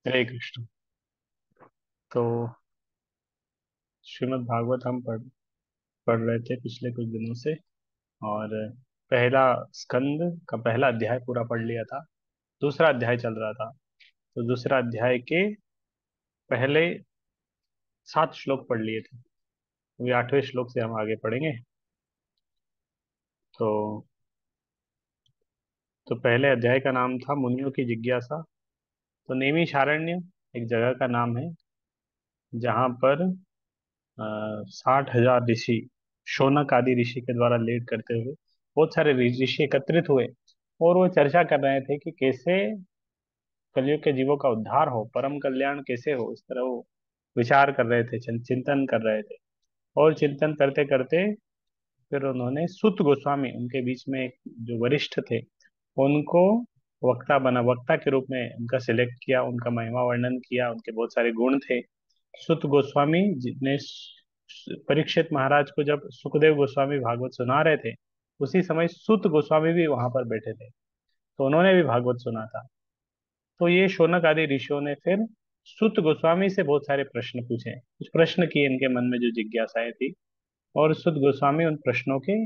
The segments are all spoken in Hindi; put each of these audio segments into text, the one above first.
हरे कृष्ण। तो श्रीमद् भागवत हम पढ़ रहे थे पिछले कुछ दिनों से। और पहला स्कंद का पहला अध्याय पूरा पढ़ लिया था। दूसरा अध्याय चल रहा था। तो दूसरा अध्याय के पहले 7 श्लोक पढ़ लिए थे। अभी 8वें श्लोक से हम आगे पढ़ेंगे। तो पहले अध्याय का नाम था मुनियों की जिज्ञासा। तो नैमिषारण्य एक जगह का नाम है, जहाँ पर 60,000 ऋषि, शौनक आदि ऋषि के द्वारा लीड करते हुए बहुत सारे ऋषि एकत्रित हुए। और वो चर्चा कर रहे थे कि कैसे कलयुग के जीवों का उद्धार हो, परम कल्याण कैसे हो, इस तरह वो विचार कर रहे थे, चिंतन कर रहे थे। और चिंतन करते करते फिर उन्होंने सुत गोस्वामी, उनके बीच में एक जो वरिष्ठ थे, उनको वक्ता के रूप में उनका सिलेक्ट किया, उनका महिमा वर्णन किया, उनके बहुत सारे गुण थे। सुत गोस्वामी जितने परीक्षित महाराज को जब सुखदेव गोस्वामी भागवत सुना रहे थे, उसी समय सुत गोस्वामी भी वहां पर बैठे थे। तो उन्होंने भी भागवत सुना था। तो ये शौनक आदि ऋषियों ने फिर सुत गोस्वामी से बहुत सारे प्रश्न पूछे, कुछ प्रश्न किए इनके मन में जो जिज्ञासाएं थी। और सुत गोस्वामी उन प्रश्नों के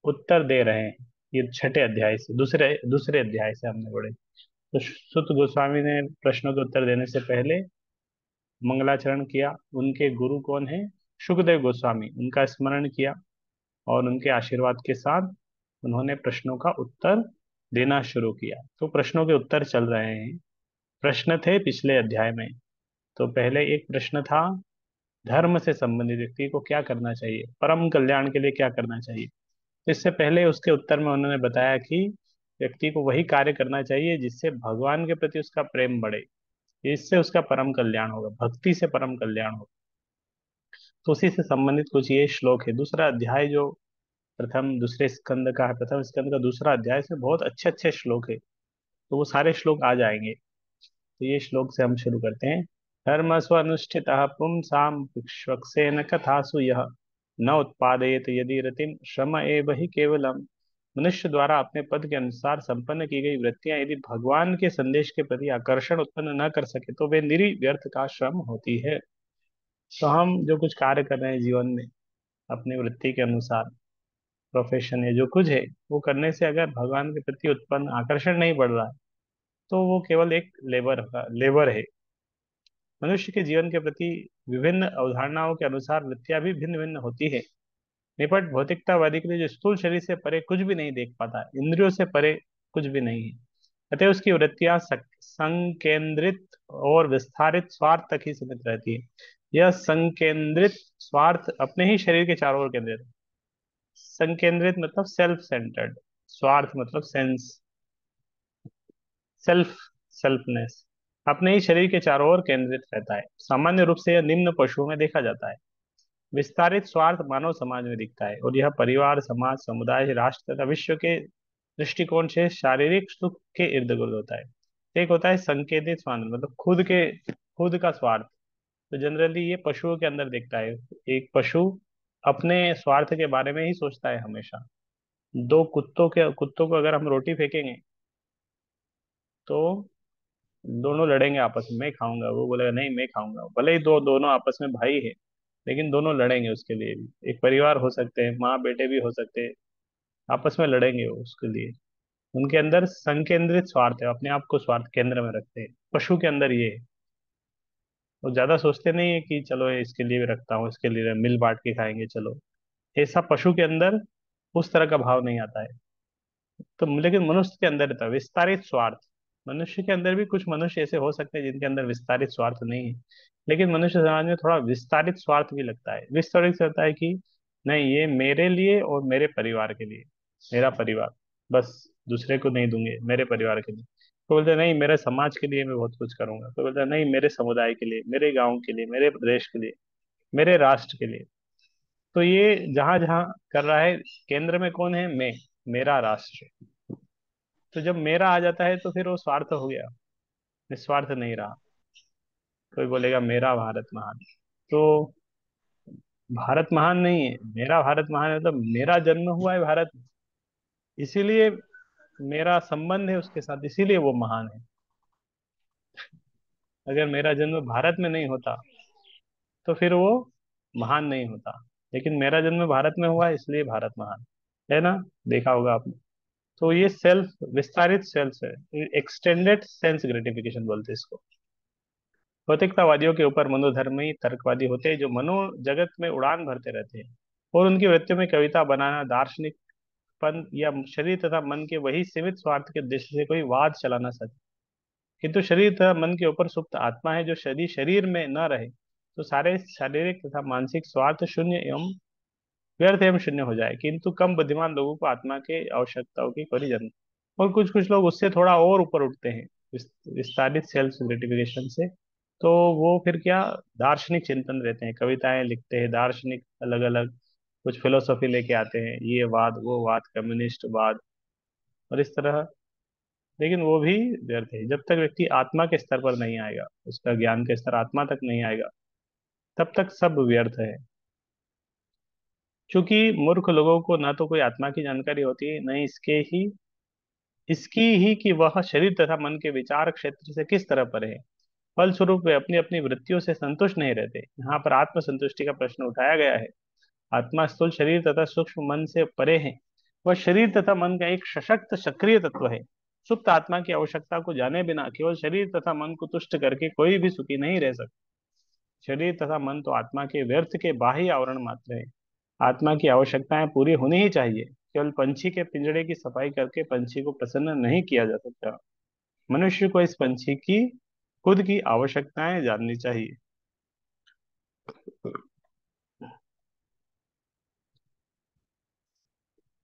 उत्तर दे रहे हैं। ये छठे अध्याय से, दूसरे दूसरे अध्याय से हमने पढ़े। तो सुत गोस्वामी ने प्रश्नों के उत्तर देने से पहले मंगलाचरण किया। उनके गुरु कौन है? सुखदेव गोस्वामी, उनका स्मरण किया। और उनके आशीर्वाद के साथ उन्होंने प्रश्नों का उत्तर देना शुरू किया। तो प्रश्नों के उत्तर चल रहे हैं। प्रश्न थे पिछले अध्याय में। तो पहले एक प्रश्न था, धर्म से संबंधित व्यक्ति को क्या करना चाहिए, परम कल्याण के लिए क्या करना चाहिए। तो इससे पहले उसके उत्तर में उन्होंने बताया कि व्यक्ति को वही कार्य करना चाहिए जिससे भगवान के प्रति उसका प्रेम बढ़े, इससे उसका परम कल्याण होगा, भक्ति से परम कल्याण होगा। तो उसी से संबंधित कुछ ये श्लोक है। दूसरा अध्याय जो प्रथम दूसरे स्कंद का है, प्रथम स्कंद का दूसरा अध्याय से बहुत अच्छे अच्छे श्लोक है। तो वो सारे श्लोक आ जाएंगे। तो ये श्लोक से हम शुरू करते हैं। धर्म स्वनुष्ठित पुंसाम विश्वक्सेन कथासु यह न उत्पादयेत यदि रतिम श्रम एव ही केवलम। मनुष्य द्वारा अपने पद के अनुसार संपन्न की गई वृत्तियां यदि भगवान के संदेश के प्रति आकर्षण उत्पन्न न कर सके तो वे निरी व्यर्थ का श्रम होती है। तो हम जो कुछ कार्य कर रहे हैं जीवन में, अपनी वृत्ति के अनुसार, प्रोफेशन है जो कुछ है, वो करने से अगर भगवान के प्रति उत्पन्न आकर्षण नहीं बढ़ रहा है, तो वो केवल एक लेबर है। मनुष्य के जीवन के प्रति विभिन्न अवधारणाओं के अनुसार वृत्तियां भी भिन्न भिन्न होती है। निपट भौतिकतावादी के लिए जो स्थूल शरीर से परे कुछ भी नहीं देख पाता, इंद्रियों से परे कुछ भी नहीं है, अतः उसकी वृत्तियां संकेंद्रित और विस्तारित स्वार्थ तक ही सीमित रहती है। यह संकेंद्रित स्वार्थ अपने ही शरीर के चारों ओर केंद्रित है। संकेंद्रित मतलब सेल्फ सेंटर्ड, स्वार्थ मतलब सेल्फ सेल्फनेस, अपने ही शरीर के चारों ओर केंद्रित रहता है। सामान्य रूप से यह निम्न पशुओं में देखा जाता है। विस्तारित स्वार्थ मानव समाज में दिखता है, और यह परिवार, समाज, समुदाय, राष्ट्र तथा विश्व के दृष्टिकोण से शारीरिक सुख के इर्द गिर्द होता है। एक होता है संकेतित स्वार्थ, मतलब खुद का स्वार्थ। तो जनरली ये पशुओं के अंदर दिखता है। एक पशु अपने स्वार्थ के बारे में ही सोचता है हमेशा। दो कुत्तों को अगर हम रोटी फेंकेंगे, तो दोनों लड़ेंगे आपस में, मैं खाऊंगा, वो बोलेगा नहीं मैं खाऊंगा। भले ही दोनों आपस में भाई है, लेकिन दोनों लड़ेंगे उसके लिए भी। एक परिवार हो सकते हैं, माँ बेटे भी हो सकते हैं, आपस में लड़ेंगे वो उसके लिए। उनके अंदर संकेंद्रित स्वार्थ है, अपने आप को स्वार्थ केंद्र में रखते हैं। पशु के अंदर ये है। वो ज्यादा सोचते नहीं है कि चलो ये इसके लिए भी रखता हूँ, इसके लिए मिल बांट के खाएंगे चलो। ऐसा पशु के अंदर उस तरह का भाव नहीं आता है। तो लेकिन मनुष्य के अंदर रहता है विस्तारित स्वार्थ। मनुष्य के अंदर भी कुछ मनुष्य ऐसे हो सकते हैं जिनके अंदर विस्तारित स्वार्थ नहीं है, लेकिन मनुष्य समाज में थोड़ा विस्तारित स्वार्थ भी लगता है। विस्तारित से होता है कि नहीं, ये मेरे लिए और मेरे परिवार के लिए, मेरा परिवार बस, दूसरे को नहीं दूंगे, मेरे परिवार के लिए। तो बोलते हैं, नहीं मेरे समाज के लिए मैं बहुत कुछ करूंगा। तो बोलते हैं, नहीं मेरे समुदाय के लिए, मेरे गांव के लिए, मेरे प्रदेश के लिए, मेरे राष्ट्र के लिए। तो ये जहां जहां कर रहा है, केंद्र में कौन है? मैं, मेरा राष्ट्र। तो जब मेरा आ जाता है तो फिर वो स्वार्थ हो गया, निस्वार्थ नहीं रहा। कोई बोलेगा मेरा भारत महान। तो भारत महान नहीं है, मेरा भारत महान है। मतलब मेरा जन्म हुआ है भारत में, इसीलिए मेरा संबंध है उसके साथ, इसीलिए वो महान है। अगर मेरा जन्म भारत में नहीं होता तो फिर वो महान नहीं होता। लेकिन मेरा जन्म भारत में हुआ इसलिए भारत महान है ना। देखा होगा आपने। तो ये सेल्फ, विस्तारित सेल्फ है, एक्सटेंडेड सेंस ग्रेटिफिकेशन बोलते हैं इसको। भौतिकतावादियों के ऊपर मनोधर्मी तर्कवादी होते हैं जो मनो जगत में उड़ान भरते रहते हैं, और उनकी वृत्तियों में कविता बनाना, दार्शनिक पन या शरीर तथा मन के वही सीमित स्वार्थ के उद्देश्य से कोई वाद चलाना सके। किंतु शरीर तथा मन के ऊपर सुप्त आत्मा है जो शरीर शरीर में न रहे तो सारे शारीरिक तथा मानसिक स्वार्थ शून्य एवं व्यर्थ एवं शून्य हो जाए। किंतु कम बुद्धिमान लोगों को आत्मा के आवश्यकताओं की कड़ी जन, और कुछ कुछ लोग उससे थोड़ा और ऊपर उठते हैं विस्तारित सेल्फ ग्रेटिफिकेशन से। तो वो फिर क्या, दार्शनिक चिंतन रहते हैं, कविताएं लिखते हैं, दार्शनिक अलग अलग कुछ फिलोसॉफी लेके आते हैं, ये वाद वो वाद, कम्युनिस्ट वाद और इस तरह। लेकिन वो भी व्यर्थ है जब तक व्यक्ति आत्मा के स्तर पर नहीं आएगा, उसका ज्ञान का स्तर आत्मा तक नहीं आएगा, तब तक सब व्यर्थ है। क्योंकि मूर्ख लोगों को ना तो कोई आत्मा की जानकारी होती है, न इसकी ही कि वह शरीर तथा मन के विचार क्षेत्र से किस तरह परे है। फलस्वरूप वे अपनी अपनी वृत्तियों से संतुष्ट नहीं रहते। यहाँ पर आत्म संतुष्टि का प्रश्न उठाया गया है। आत्मा स्थूल शरीर तथा सूक्ष्म मन से परे है। वह शरीर तथा मन का एक सशक्त सक्रिय तत्व है। सुप्त आत्मा की आवश्यकता को जाने बिना केवल शरीर तथा मन को तुष्ट करके कोई भी सुखी नहीं रह सकता। शरीर तथा मन तो आत्मा के व्यर्थ के बाह्य आवरण मात्र है। आत्मा की आवश्यकताएं पूरी होनी ही चाहिए। केवल पंछी के पिंजड़े की सफाई करके पंछी को प्रसन्न नहीं किया जा सकता। मनुष्य को इस पंछी की खुद की आवश्यकताएं जाननी चाहिए।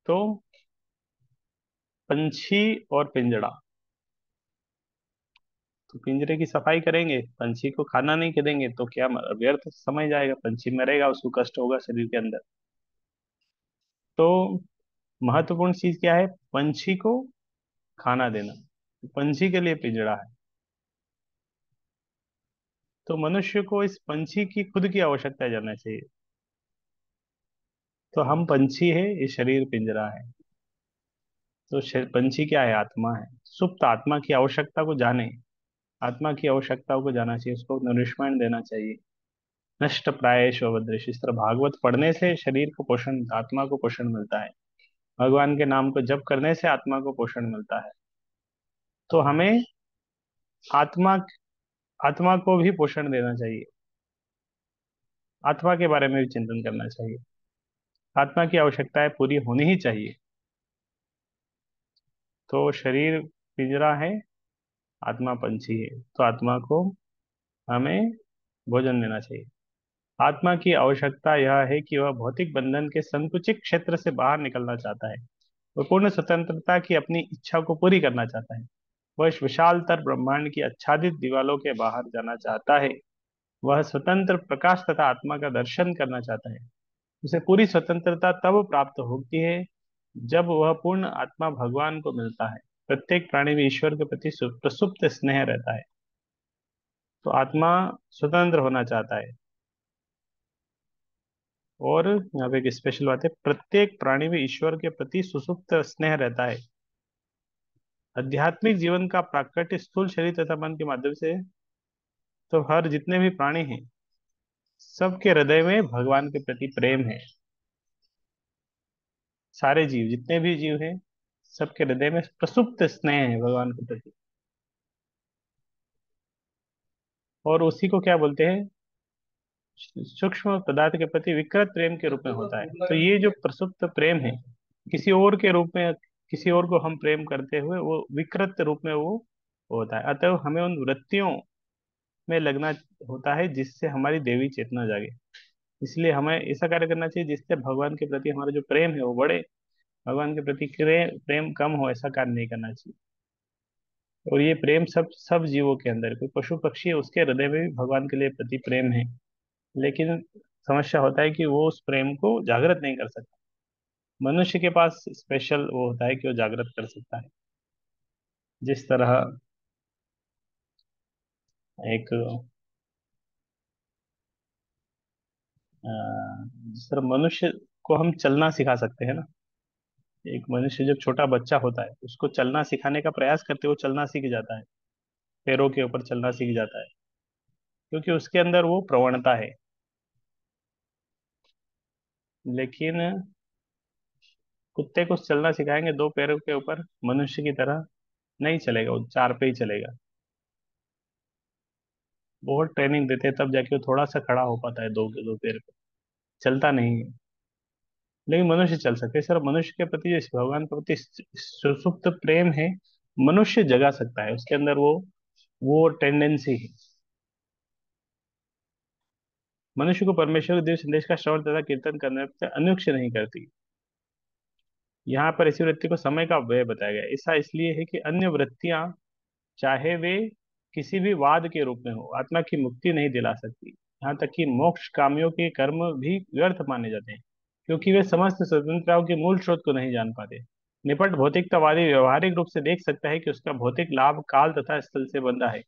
तो पंछी और पिंजड़ा, तो पिंजरे की सफाई करेंगे, पंछी को खाना नहीं देंगे तो क्या व्यर्थ समय जाएगा, पंछी मरेगा, उसको कष्ट होगा शरीर के अंदर। तो महत्वपूर्ण चीज क्या है, पंछी को खाना देना। पंछी के लिए पिंजड़ा है। तो मनुष्य को इस पंछी की खुद की आवश्यकता जानना चाहिए। तो हम पंछी है, ये शरीर पिंजरा है। तो पंछी क्या है, आत्मा है। सुप्त आत्मा की आवश्यकता को जाने, आत्मा की आवश्यकताओं को जाना चाहिए, उसको नरिशमेंट देना चाहिए। नष्ट प्रायेश अवदृश, इस तरह भागवत पढ़ने से शरीर को पोषण, आत्मा को पोषण मिलता है। भगवान के नाम को जप करने से आत्मा को पोषण मिलता है। तो हमें आत्मा, आत्मा को भी पोषण देना चाहिए, आत्मा के बारे में भी चिंतन करना चाहिए। आत्मा की आवश्यकताएं पूरी होनी ही चाहिए। तो शरीर पिंजरा है, आत्मा पंछी है। तो आत्मा को हमें भोजन देना चाहिए। आत्मा की आवश्यकता यह है कि वह भौतिक बंधन के संकुचित क्षेत्र से बाहर निकलना चाहता है। वह पूर्ण स्वतंत्रता की अपनी इच्छा को पूरी करना चाहता है। वह इस विशालतर ब्रह्मांड की आच्छादित दीवालों के बाहर जाना चाहता है। वह स्वतंत्र प्रकाश तथा आत्मा का दर्शन करना चाहता है। उसे पूरी स्वतंत्रता तब प्राप्त होती है जब वह पूर्ण आत्मा भगवान को मिलता है। प्रत्येक प्राणी में ईश्वर के प्रति प्रसुप्त स्नेह रहता है। तो आत्मा स्वतंत्र होना चाहता है। और यहाँ पे एक स्पेशल बात है, प्रत्येक प्राणी में ईश्वर के प्रति सुसुप्त स्नेह रहता है। आध्यात्मिक जीवन का प्राकट्य स्थूल शरीर तथा मन के माध्यम से, तो हर जितने भी प्राणी हैं सबके हृदय में भगवान के प्रति प्रेम है। सारे जीव, जितने भी जीव हैं, सबके हृदय में प्रसुप्त स्नेह है भगवान के प्रति। और उसी को क्या बोलते हैं, सूक्ष्म पदार्थ के प्रति विकृत प्रेम के रूप में होता है। तो ये जो प्रसुप्त प्रेम है, किसी और के रूप में, किसी और को हम प्रेम करते हुए वो विकृत रूप में वो होता है। अतः हमें उन वृत्तियों में लगना होता है जिससे हमारी देवी चेतना जागे। इसलिए हमें ऐसा कार्य करना चाहिए जिससे भगवान के प्रति हमारा जो प्रेम है वो बढ़े। भगवान के प्रति प्रेम कम हो, ऐसा कार्य नहीं करना चाहिए। और ये प्रेम सब सब जीवों के अंदर, कोई पशु पक्षी है उसके हृदय में भी भगवान के लिए प्रति प्रेम है। लेकिन समस्या होता है कि वो उस प्रेम को जागृत नहीं कर सकता। मनुष्य के पास स्पेशल वो होता है कि वो जागृत कर सकता है। जिस तरह एक जिस तरह मनुष्य को हम चलना सिखा सकते हैं ना। एक मनुष्य जब छोटा बच्चा होता है उसको चलना सिखाने का प्रयास करते वो चलना सीख जाता है, पैरों के ऊपर चलना सीख जाता है। क्योंकि उसके अंदर वो प्रवणता है। लेकिन कुत्ते को चलना सिखाएंगे दो पैरों के ऊपर मनुष्य की तरह, नहीं चलेगा, वो चार पे ही चलेगा। बहुत ट्रेनिंग देते हैं तब जाके वो थोड़ा सा खड़ा हो पाता है दो के दो पैर पे, चलता नहीं है। लेकिन मनुष्य चल सकते हैं सर। मनुष्य के प्रति जो इस भगवान के प्रति सुसुप्त प्रेम है, मनुष्य जगा सकता है उसके अंदर, वो टेंडेंसी है। मनुष्य को परमेश्वर के दिव्य संदेश का श्रवण तथा कीर्तन करने से अनुच्च नहीं करती। यहाँ पर इसी वृत्ति को समय का व्यय बताया गया है। ऐसा इसलिए है कि अन्य वृत्तियां, चाहे वे किसी भी वाद के रूप में हो, आत्मा की मुक्ति नहीं दिला सकती। यहाँ तक कि मोक्ष कामियों के कर्म भी व्यर्थ माने जाते हैं, क्योंकि वे समस्त स्वतंत्रताओं के मूल स्रोत को नहीं जान पाते। निपट भौतिकतावादी व्यवहारिक रूप से देख सकता है कि उसका भौतिक लाभ काल तथा स्थल से बंधा है,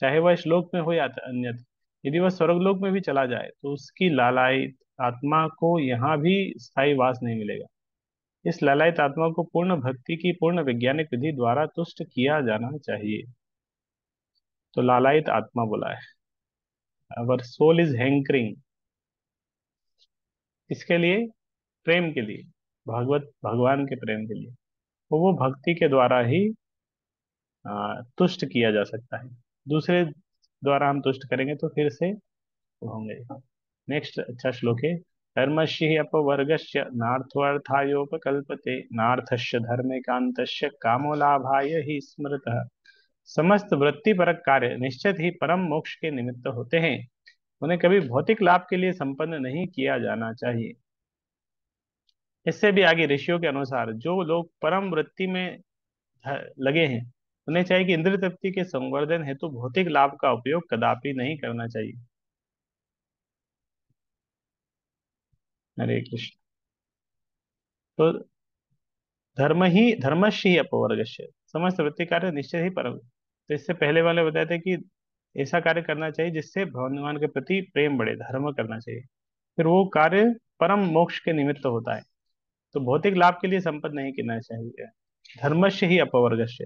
चाहे वह श्लोक में हो या अन्यत्र। यदि वह स्वर्गलोक में भी चला जाए तो उसकी लालायित आत्मा को यहाँ भी स्थायी वास नहीं मिलेगा। इस लालायित आत्मा को पूर्ण भक्ति की पूर्ण वैज्ञानिक विधि द्वारा तुष्ट किया जाना चाहिए। तो लालायित आत्मा बोला है, अवर सोल इज हैंकरिंग, इसके लिए, प्रेम के लिए, भगवत भगवान के प्रेम के लिए, तो वो भक्ति के द्वारा ही तुष्ट किया जा सकता है। दूसरे द्वारा हम तुष्ट करेंगे तो फिर से वो होंगे। नेक्स्ट अच्छा श्लोक है। धर्मस्य हि अपवर्गस्य नार्थायोपकल्पते नार्थस्य धर्मेकान्तस्य कामो लाभाय हि स्मृतः। समस्त वृत्तिपरक कार्य निश्चित ही परम मोक्ष के निमित्त होते हैं, उन्हें कभी भौतिक लाभ के लिए संपन्न नहीं किया जाना चाहिए। इससे भी आगे ऋषियों के अनुसार जो लोग परम वृत्ति में लगे हैं, उन्हें चाहिए कि इंद्रिय तृप्ति के संवर्धन हेतु भौतिक लाभ का उपयोग कदापि नहीं करना चाहिए। हरे कृष्ण। तो धर्मस्य ही अपवर्गस्य, समस्त वृत्ति कार्य निश्चय ही परम। तो इससे पहले वाले बताए थे कि ऐसा कार्य करना चाहिए जिससे भगवान के प्रति प्रेम बढ़े, धर्म करना चाहिए, फिर वो कार्य परम मोक्ष के निमित्त होता है। तो भौतिक लाभ के लिए संपद नहीं करना चाहिए। धर्मस्य ही अपवर्गस्य,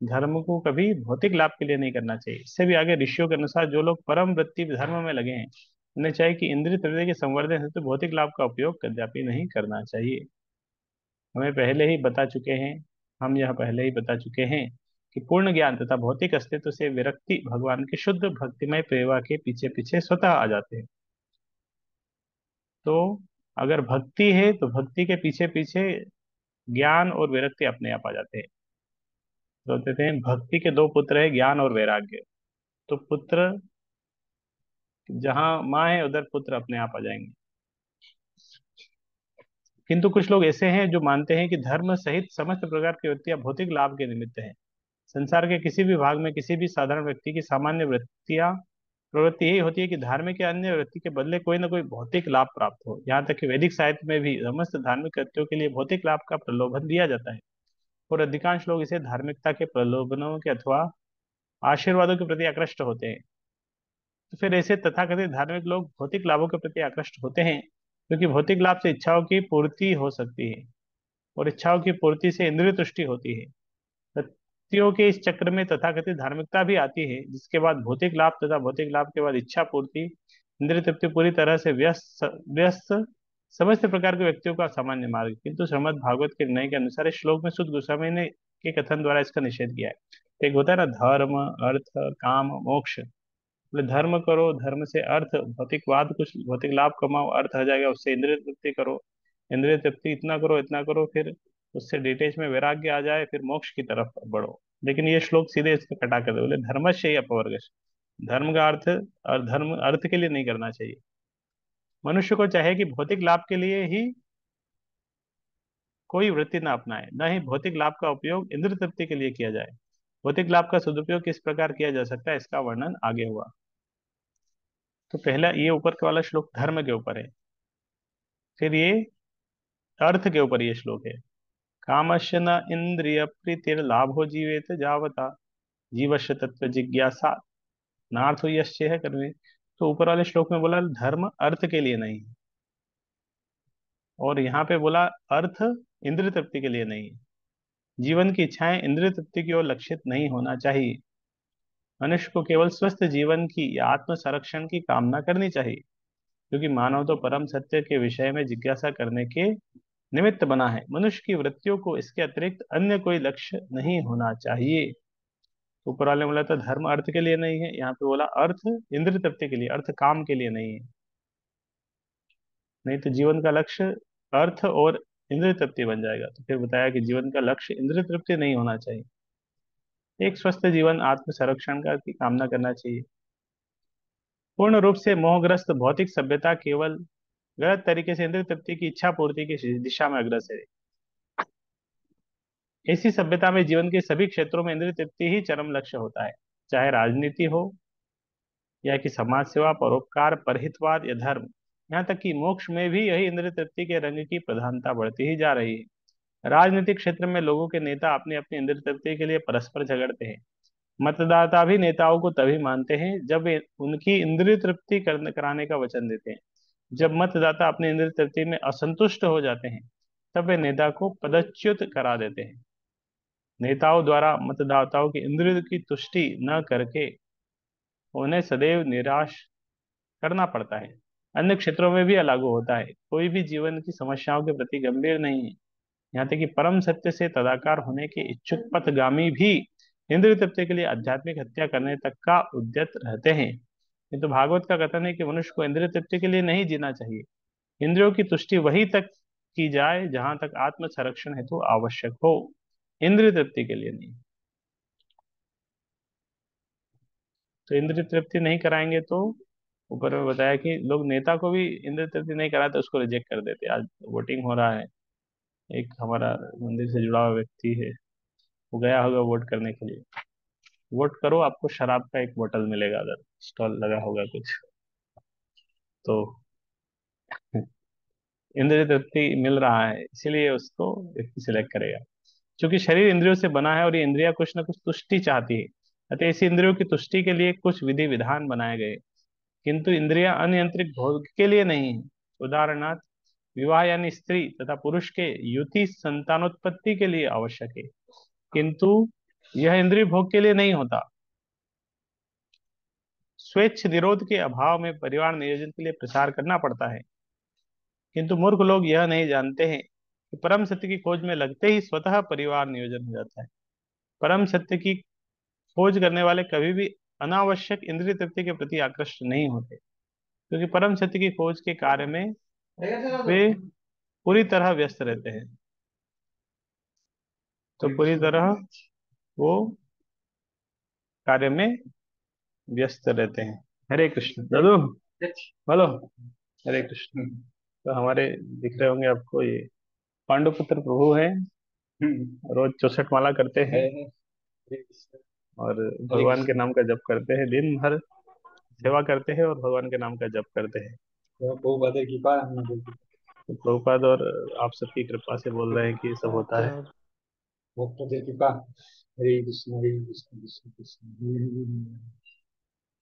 धर्म को कभी भौतिक लाभ के लिए नहीं करना चाहिए। इससे भी आगे ऋषियों के अनुसार जो लोग परम वृत्ति धर्म में लगे हैं, उन्हें चाहिए कि इंद्रिय तृप्ति के संवर्धन हेतु भौतिक लाभ का उपयोग कदापि नहीं करना चाहिए। हमें पहले ही बता चुके हैं, हम यह पहले ही बता चुके हैं कि पूर्ण ज्ञान तथा भौतिक अस्तित्व से विरक्ति भगवान की शुद्ध भक्तिमय प्रेमा के पीछे पीछे स्वतः आ जाते हैं। तो अगर भक्ति है तो भक्ति के पीछे पीछे ज्ञान और विरक्ति अपने आप आ जाते हैं। तो कहते हैं भक्ति के दो पुत्र है, ज्ञान और वैराग्य। तो पुत्र, जहाँ माँ है उधर पुत्र अपने आप आ जाएंगे। किंतु कुछ लोग ऐसे हैं जो मानते हैं कि धर्म सहित समस्त प्रकार की वृत्तियां भौतिक लाभ के निमित्त हैं। संसार के किसी भी भाग में किसी भी साधारण व्यक्ति की सामान्य प्रवृत्ति यही होती है कि धार्मिक या अन्य व्यक्ति के बदले कोई न कोई भौतिक लाभ प्राप्त हो। यहाँ तक कि वैदिक साहित्य में भी समस्त धार्मिक कृत्यों के लिए भौतिक लाभ का प्रलोभन दिया जाता है, और अधिकांश लोग इसे धार्मिकता के प्रलोभनों के अथवा आशीर्वादों के प्रति आकृष्ट होते हैं। तो फिर ऐसे तथाकथित धार्मिक लोग भौतिक लाभों के प्रति आकृष्ट होते हैं, क्योंकि भौतिक लाभ से इच्छाओं की पूर्ति हो सकती है, और इच्छाओं की पूर्ति से इंद्रिय तुष्टि होती है। व्यक्तियों के इस चक्र में तथाकथित धार्मिकता भी आती है, जिसके बाद भौतिक लाभ तथा भौतिक लाभ के बाद इच्छा पूर्ति, इंद्रिय तृप्ति पूरी तरह से व्यस्त व्यस्त समस्त प्रकार के व्यक्तियों का सामान्य मार्ग। किंतु श्रीमद् भागवत के निर्णय के अनुसार इस श्लोक में शुद्ध गोस्वामी ने के कथन द्वारा इसका निषेध किया है। एक होता है ना धर्म, अर्थ, काम, मोक्ष। बोले धर्म करो, धर्म से अर्थ भौतिकवाद, कुछ भौतिक लाभ कमाओ, अर्थ आ जाएगा, उससे इंद्रिय तृप्ति करो, इंद्रिय तृप्ति इतना करो इतना करो, फिर उससे डिटेच में वैराग्य आ जाए, फिर मोक्ष की तरफ बढ़ो। लेकिन ये श्लोक सीधे इसको कटा कर दे, बोले धर्मस्य ही अपवर्ग, धर्म का अर्थ, और धर्म अर्थ के लिए नहीं करना चाहिए। मनुष्य को चाहे कि भौतिक लाभ के लिए ही कोई वृत्ति न अपनाए, न ही भौतिक लाभ का उपयोग इंद्रिय तृप्ति के लिए किया जाए। भौतिक लाभ का सदुपयोग किस प्रकार किया जा सकता है, इसका वर्णन आगे हुआ। तो पहला ये ऊपर के वाला श्लोक धर्म के ऊपर है, फिर ये अर्थ के ऊपर ये श्लोक है। कामस्य न इंद्रिय प्रीतिर लाभो जीवेत जावता जीवस्य तत्व जिज्ञासा नार्थ यश्य है कर्मे। तो ऊपर वाले श्लोक में बोला धर्म अर्थ के लिए नहीं, और यहाँ पे बोला अर्थ इंद्रिय तृप्ति के लिए नहीं। जीवन की इच्छाएं इंद्रिय तृप्ति की ओर लक्षित नहीं होना चाहिए। मनुष्य को केवल स्वस्थ जीवन की या आत्म संरक्षण की कामना करनी चाहिए, क्योंकि मानव तो परम सत्य के विषय में जिज्ञासा करने के निमित्त बना है। मनुष्य की वृत्तियों को इसके अतिरिक्त अन्य कोई लक्ष्य नहीं होना चाहिए। ऊपर वाले ने बोला था धर्म अर्थ के लिए नहीं है, यहाँ पे बोला अर्थ इंद्रिय तृप्ति के लिए, अर्थ काम के लिए नहीं है। नहीं तो जीवन का लक्ष्य अर्थ और इंद्रिय तृप्ति बन जाएगा। तो फिर बताया कि जीवन का लक्ष्य इंद्रिय तृप्ति नहीं होना चाहिए, एक स्वस्थ जीवन आत्म संरक्षण का की कामना करना चाहिए। पूर्ण रूप से मोहग्रस्त भौतिक सभ्यता केवल गलत तरीके से इंद्रिय तृप्ति की इच्छा पूर्ति की दिशा में अग्रसर है। ऐसी सभ्यता में जीवन के सभी क्षेत्रों में इंद्रिय तृप्ति ही चरम लक्ष्य होता है, चाहे राजनीति हो या कि समाज सेवा, परोपकार, परहितवाद या धर्म। यहाँ तक कि मोक्ष में भी यही इंद्रिय तृप्ति के रंग की प्रधानता बढ़ती ही जा रही है। राजनीतिक क्षेत्र में लोगों के नेता अपनी अपनी इंद्रिय तृप्ति के लिए परस्पर झगड़ते हैं। मतदाता भी नेताओं को तभी मानते हैं जब वे उनकी इंद्रिय तृप्ति कराने का वचन देते हैं। जब मतदाता अपनी इंद्रिय तृप्ति में असंतुष्ट हो जाते हैं, तब वे नेता को पदच्युत करा देते हैं। नेताओं द्वारा मतदाताओं की इंद्रिय की तुष्टि न करके उन्हें सदैव निराश करना पड़ता है। अन्य क्षेत्रों में भी लागू होता है। कोई भी जीवन की समस्याओं के प्रति गंभीर नहीं है, यहाँ तक कि परम सत्य से तदाकार होने के इच्छुक पथगामी भी इंद्रिय तृप्ति के लिए आध्यात्मिक हत्या करने तक का उद्यत रहते हैं। किंतु भागवत का कथन है कि मनुष्य को इंद्रिय तृप्ति के लिए नहीं जीना चाहिए। इंद्रियों की तुष्टि वही तक की जाए जहां तक आत्म संरक्षण हेतु आवश्यक हो, इंद्रिय तृप्ति के लिए नहीं। तो इंद्रिय तृप्ति नहीं कराएंगे तो ऊपर में बताया कि लोग नेता को भी इंद्रिय तृप्ति नहीं कराते, उसको रिजेक्ट कर देते। आज वोटिंग हो रहा है, एक हमारा मंदिर से जुड़ा हुआ व्यक्ति है, वो गया होगा वोट करने के लिए। वोट करो, आपको शराब का एक बोतल मिलेगा, अगर स्टॉल लगा होगा कुछ तो। इंद्रिय तृप्ति मिल रहा है, इसीलिए उसको व्यक्ति सिलेक्ट करेगा। क्योंकि शरीर इंद्रियों से बना है और ये इंद्रियां कुछ न कुछ तुष्टि चाहती है, अतः ऐसी इंद्रियों की तुष्टि के लिए कुछ विधि विधान बनाए गए, किंतु इंद्रियां अनियंत्रित भोग के लिए नहीं है। उदाहरणार्थ विवाह यानी स्त्री तथा पुरुष के युति संतानोत्पत्ति के लिए आवश्यक है, किंतु यह इंद्रिय भोग के लिए नहीं होता। स्वेच्छ निरोध के अभाव में परिवार नियोजन के लिए प्रचार करना पड़ता है, किंतु मूर्ख लोग यह नहीं जानते हैं कि परम सत्य की खोज में लगते ही स्वतः परिवार नियोजन हो जाता है। परम सत्य की खोज करने वाले कभी भी अनावश्यक इंद्रिय तृप्ति के प्रति आकृष्ट नहीं होते, क्योंकि परम सत्य की खोज के कार्य में वे पूरी तरह व्यस्त रहते हैं। तो पूरी तरह वो कार्य में व्यस्त रहते हैं। हरे कृष्ण दादू, बोलो हरे कृष्ण। तो हमारे दिख रहे होंगे आपको, ये पांडुपुत्र प्रभु है, रोज 64 माला करते हैं और भगवान के नाम का जप करते हैं, दिन भर सेवा करते हैं और भगवान के नाम का जप करते हैं। तो प्रभुपाद और आप सबकी कृपा से बोल रहे हैं कि ये सब होता है।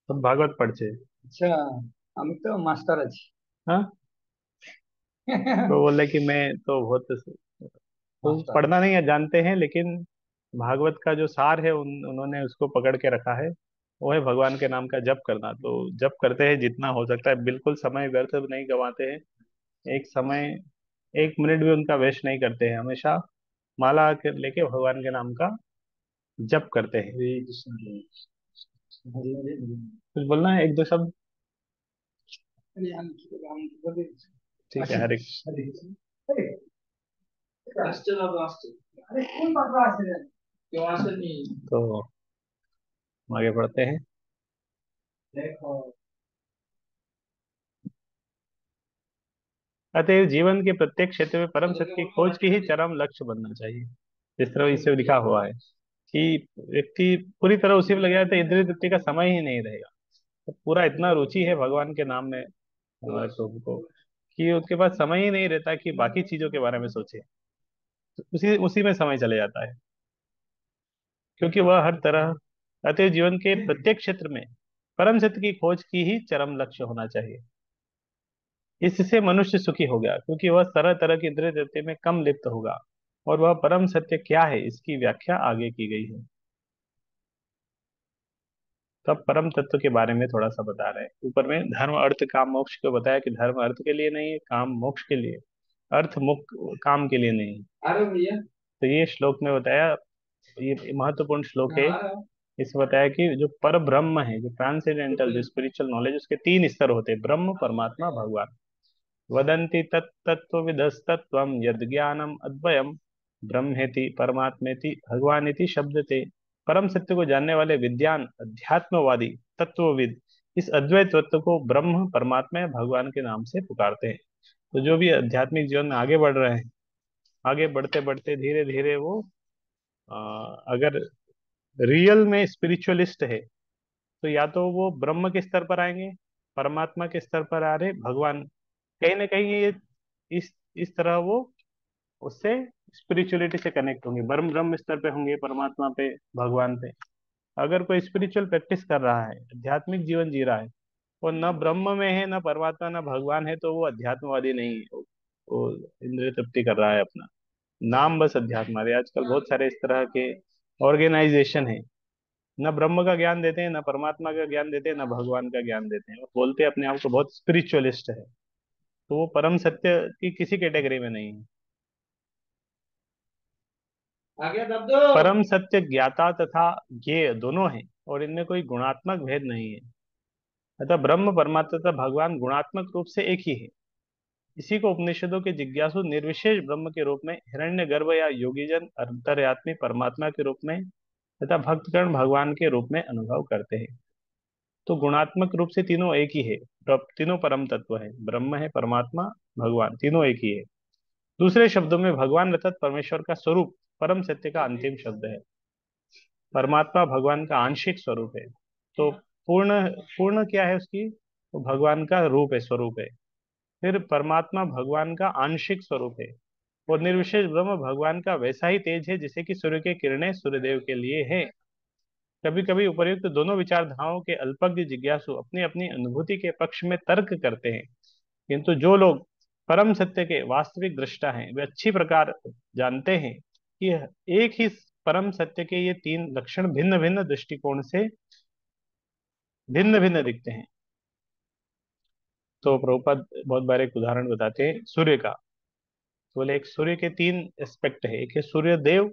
सब भागवत पढ़ছে। আচ্ছা, আমি তো মাস্টার আছি। हाँ, तो बोल रहे कि मैं तो बहुत तो মাস্টার पढ़ना नहीं है जानते हैं, लेकिन भागवत का जो सार है उन्होंने उसको पकड़ के रखा है, वो है भगवान के नाम का जप करना। तो जप करते हैं जितना हो सकता है, बिल्कुल समय व्यर्थ नहीं गवाते हैं। एक समय, एक मिनट भी उनका वेस्ट नहीं करते हैं, हमेशा माला लेके भगवान के नाम का जप करते हैं। हरे कृष्ण हरे कृष्ण, हरे हरे हरे कुछ बोलना है, एक दो शब्द? हरे हम की बोले। ठीक है, अच्छा, हरे कृष्ण। हरे कृष्ण। अरे আসছে না তো আসছে। আরে কোন পাগলা আছে রে? কেউ আসেনি। तो हम आगे बढ़ते हैं। দেখো अतएव जीवन के प्रत्येक क्षेत्र में परम सत्य की खोज की ही चरम लक्ष्य बनना चाहिए। जिस तरह इसे लिखा हुआ है कि व्यक्ति पूरी तरह उसी में लग जाए तो इंद्रिय तृप्ति का समय ही नहीं रहेगा। तो पूरा इतना रुचि है भगवान के नाम में हमारे प्रभु को, कि उसके पास समय ही नहीं रहता कि बाकी चीजों के बारे में सोचे। तो उसी उसी में समय चले जाता है, क्योंकि वह हर तरह, अतएव जीवन के प्रत्येक क्षेत्र में परम सत्य की खोज की ही चरम लक्ष्य होना चाहिए। इससे मनुष्य सुखी हो गया, क्योंकि वह तरह तरह की इंद्रिय तृप्ति में कम लिप्त होगा, और वह परम सत्य क्या है इसकी व्याख्या आगे की गई है। तो अब परम तत्व के बारे में थोड़ा सा बता रहे हैं। ऊपर में धर्म अर्थ काम मोक्ष को बताया कि धर्म अर्थ के लिए नहीं है, काम मोक्ष के लिए, अर्थ मुख्य काम के लिए नहीं है। अरे भैया। तो ये श्लोक में बताया, ये महत्वपूर्ण श्लोक है। इसमें बताया कि जो पर ब्रह्म है, जो ट्रांसेंडेंटल, जो स्पिरिचुअल नॉलेज, उसके तीन स्तर होते हैं: ब्रह्म, परमात्मा, भगवान। वदन्ति तत्तत्त्वविदस्तत्त्वं यद्ज्ञानम् अद्वयम् ब्रह्मेति परमात्मेति भगवानेति शब्दते। परम सत्य को जानने वाले विद्वान अध्यात्मवादी तत्वविद इस अद्वैत तत्व को ब्रह्म, परमात्मा या भगवान के नाम से पुकारते हैं। तो जो भी आध्यात्मिक जीवन में आगे बढ़ रहे हैं, आगे बढ़ते बढ़ते धीरे धीरे वो अगर रियल में स्पिरिचुअलिस्ट है, तो या तो वो ब्रह्म के स्तर पर आएंगे, परमात्मा के स्तर पर आ रहे भगवान, कहीं ना कहीं ये इस तरह वो उससे स्पिरिचुअलिटी से कनेक्ट होंगे, ब्रह्म ब्रह्म स्तर पे होंगे, परमात्मा पे, भगवान पे। अगर कोई स्पिरिचुअल प्रैक्टिस कर रहा है, आध्यात्मिक जीवन जी रहा है, वो न ब्रह्म में है, न परमात्मा, न भगवान है, तो वो अध्यात्मवादी नहीं है। वो इंद्रिय तृप्ति कर रहा है अपना, नाम बस अध्यात्म है। आजकल बहुत सारे इस तरह के ऑर्गेनाइजेशन है, न ब्रह्म का ज्ञान देते हैं, न परमात्मा का ज्ञान देते हैं, न भगवान का ज्ञान देते हैं। वो बोलते हैं अपने आप को बहुत स्पिरिचुअलिस्ट है, तो वो परम सत्य की किसी कैटेगरी में नहीं है। आ गया दब दो। परम सत्य ज्ञाता तथा ज्ञेय दोनों है, और इनमें कोई गुणात्मक भेद नहीं है। अतः ब्रह्म, परमात्मा तथा भगवान गुणात्मक रूप से एक ही है। इसी को उपनिषदों के जिज्ञासु निर्विशेष ब्रह्म के रूप में, हिरण्यगर्भ या योगीजन अंतर्यात्मी परमात्मा के रूप में, तथा भक्तगण भगवान के रूप में अनुभव करते हैं। तो गुणात्मक रूप से तीनों एक ही है। तीनों परम तत्व है, ब्रह्म है, परमात्मा, भगवान, तीनों एक ही है। दूसरे शब्दों में भगवान अर्थात परमेश्वर का स्वरूप परम सत्य का अंतिम शब्द है। परमात्मा भगवान का आंशिक स्वरूप है। तो पूर्ण, पूर्ण क्या है उसकी, तो भगवान का रूप है, स्वरूप है। फिर परमात्मा भगवान का आंशिक स्वरूप है, और निर्विशेष ब्रह्म भगवान का वैसा ही तेज है जैसे कि सूर्य के किरणें सूर्यदेव के लिए है। कभी कभी उपर्युक्त दोनों विचारधाराओं के अल्पज्ञ जिज्ञासु अपनी अपनी अनुभूति के पक्ष में तर्क करते हैं, किंतु जो लोग परम सत्य के वास्तविक दृष्टा हैं, वे अच्छी प्रकार जानते हैं कि एक ही परम सत्य के ये तीन लक्षण भिन्न भिन्न दृष्टिकोण से भिन्न भिन्न दिखते हैं। तो प्रभुपाद बहुत बार एक उदाहरण बताते हैं सूर्य का। तो बोले एक सूर्य के तीन एस्पेक्ट है, एक है सूर्य देव।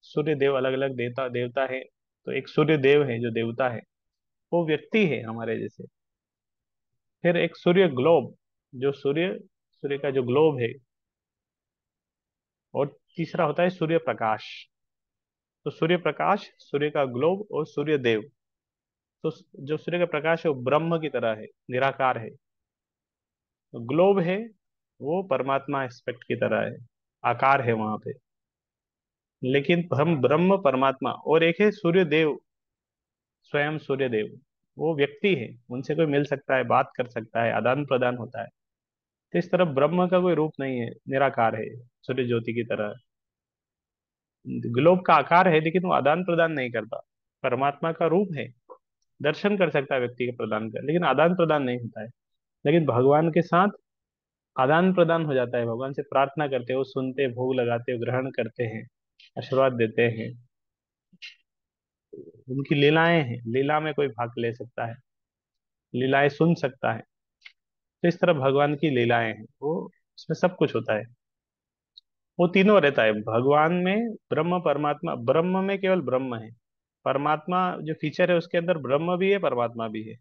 सूर्य देव अलग अलग देवता देवता है। तो एक सूर्य देव है जो देवता है, वो व्यक्ति है हमारे जैसे। फिर एक सूर्य ग्लोब, जो सूर्य सूर्य का जो ग्लोब है। और तीसरा होता है सूर्य प्रकाश। तो सूर्य प्रकाश, सूर्य का ग्लोब और सूर्य देव। तो जो सूर्य का प्रकाश है वो ब्रह्म की तरह है, निराकार है। तो ग्लोब है वो परमात्मा एस्पेक्ट की तरह है, आकार है वहां पे। लेकिन हम ब्रह्म परमात्मा, और एक है सूर्य देव, स्वयं सूर्य देव, वो व्यक्ति है, उनसे कोई मिल सकता है, बात कर सकता है, आदान प्रदान होता है। तो इस तरह ब्रह्म का कोई रूप नहीं है, निराकार है, सूर्य ज्योति की तरह। ग्लोब का आकार है लेकिन वो आदान प्रदान नहीं करता। परमात्मा का रूप है, दर्शन कर सकता है व्यक्ति के प्रदान कर, लेकिन आदान प्रदान नहीं होता है। लेकिन भगवान के साथ आदान प्रदान हो जाता है। भगवान से प्रार्थना करते हो, सुनते, भोग लगाते हो, ग्रहण करते हैं, आशीर्वाद देते हैं। उनकी लीलाएं हैं, लीला में कोई भाग ले सकता है, लीलाएं सुन सकता है। तो इस तरह भगवान की लीलाएं हैं, वो उसमें सब कुछ होता है। वो तीनों रहता है भगवान में, ब्रह्म परमात्मा। ब्रह्म में केवल ब्रह्म है, परमात्मा जो फीचर है उसके अंदर ब्रह्म भी है, परमात्मा भी है।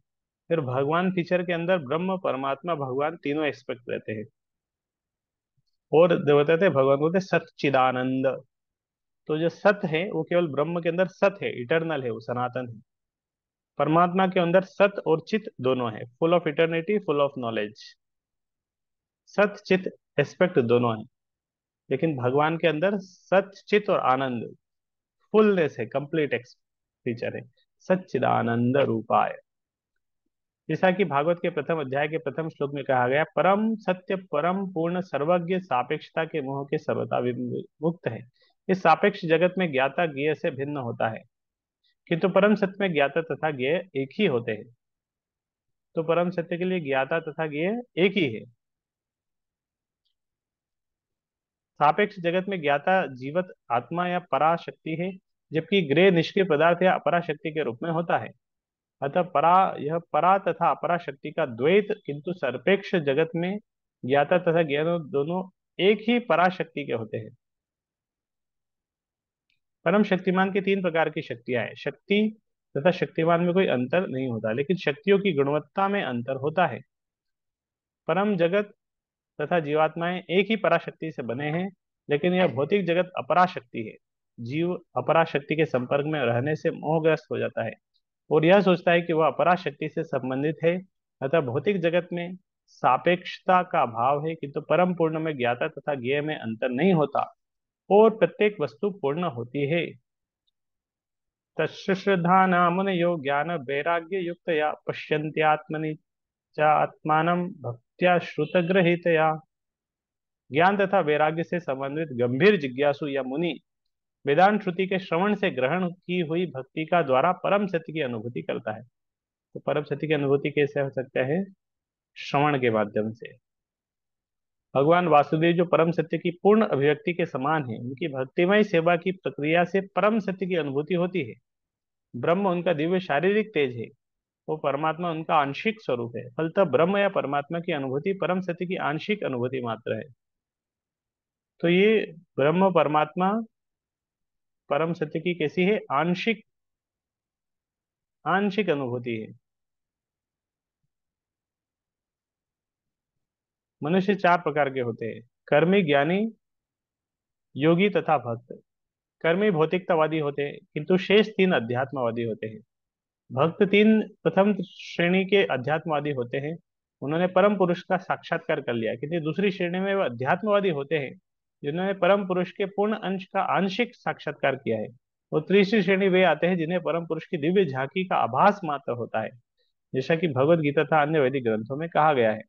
फिर भगवान फीचर के अंदर ब्रह्म, परमात्मा, भगवान तीनों एक्सपेक्ट रहते हैं। और बताते हैं भगवान बोलते हैं सच्चिदानंद। तो जो सत है वो केवल ब्रह्म के अंदर सत है, इटर्नल है, वो सनातन है। परमात्मा के अंदर सत और चित दोनों है, full of eternity, full of knowledge. सत चित एस्पेक्ट दोनों है। लेकिन भगवान के अंदर सत चित और आनंद, फुलनेस है, कंप्लीट फीचर है। सच्चिदानंद रूपाय। जैसा कि भागवत के प्रथम अध्याय के प्रथम श्लोक में कहा गया, परम सत्य परम पूर्ण सर्वज्ञ सापेक्षता के मोह के सर्वथा मुक्त है। इस सापेक्ष जगत में ज्ञाता ज्ञेय से भिन्न होता है, किंतु परम सत्य में ज्ञाता तथा ज्ञेय एक ही होते हैं। तो परम सत्य के लिए ज्ञाता तथा ज्ञेय एक ही है। सापेक्ष जगत में ज्ञाता जीवत आत्मा या पराशक्ति है, जबकि ग्रह निष्क्रिय पदार्थ या अपरा शक्ति के रूप में होता है। अतः यह परा तथा अपरा शक्ति का द्वैत किंतु सापेक्ष जगत में ज्ञाता तथा ज्ञान दोनों एक ही पराशक्ति के होते हैं। परम शक्तिमान की तीन प्रकार की शक्तियां हैं। शक्ति तथा शक्तिमान में कोई अंतर नहीं होता, लेकिन शक्तियों की गुणवत्ता में अंतर होता है। परम जगत तथा जीवात्माएं एक ही पराशक्ति से बने हैं, लेकिन यह भौतिक जगत अपराशक्ति है। जीव अपराशक्ति के संपर्क में रहने से मोहग्रस्त हो जाता है और यह सोचता है कि वह अपराशक्ति से संबंधित है। अतः भौतिक जगत में सापेक्षता का भाव है, किंतु परम पूर्ण में ज्ञाता तथा ज्ञेय में अंतर नहीं होता और प्रत्येक वस्तु पूर्ण होती है। तश्रद्धा मुनयो ज्ञान वैराग्य युक्तया पश्यन्त्यात्मनि च आत्मानं भक्त्या श्रुतग्रहीतया। ज्ञान तथा वैराग्य से संबंधित गंभीर जिज्ञासु या मुनि वेदांत श्रुति के श्रवण से ग्रहण की हुई भक्ति का द्वारा परम सत्य की अनुभूति करता है। तो परम सत्य की अनुभूति कैसे हो सकता है? श्रवण के माध्यम से। भगवान वासुदेव जो परम सत्य की पूर्ण अभिव्यक्ति के समान है, उनकी भक्तिमय सेवा की प्रक्रिया से परम सत्य की अनुभूति होती है। ब्रह्म उनका दिव्य शारीरिक तेज है, वो परमात्मा उनका आंशिक स्वरूप है। फलतः ब्रह्म या परमात्मा की अनुभूति परम सत्य की आंशिक अनुभूति मात्र है। तो ये ब्रह्म परमात्मा परम सत्य की कैसी है? आंशिक आंशिक अनुभूति है। मनुष्य चार प्रकार के होते हैं: कर्मी, ज्ञानी, योगी तथा भक्त। कर्मी भौतिकतावादी होते हैं, किंतु शेष तीन अध्यात्मवादी होते हैं। भक्त तीन प्रथम श्रेणी के अध्यात्मवादी होते हैं, उन्होंने परम पुरुष का साक्षात्कार कर लिया। किंतु दूसरी श्रेणी में वह अध्यात्मवादी होते हैं जिन्होंने परम पुरुष के पूर्ण अंश का आंशिक साक्षात्कार किया है। और तीसरी श्रेणी वे आते हैं जिन्हें परम पुरुष की दिव्य झांकी का आभास मात्र होता है, जैसा कि भगवत गीता तथा अन्य वैदिक ग्रंथों में कहा गया है।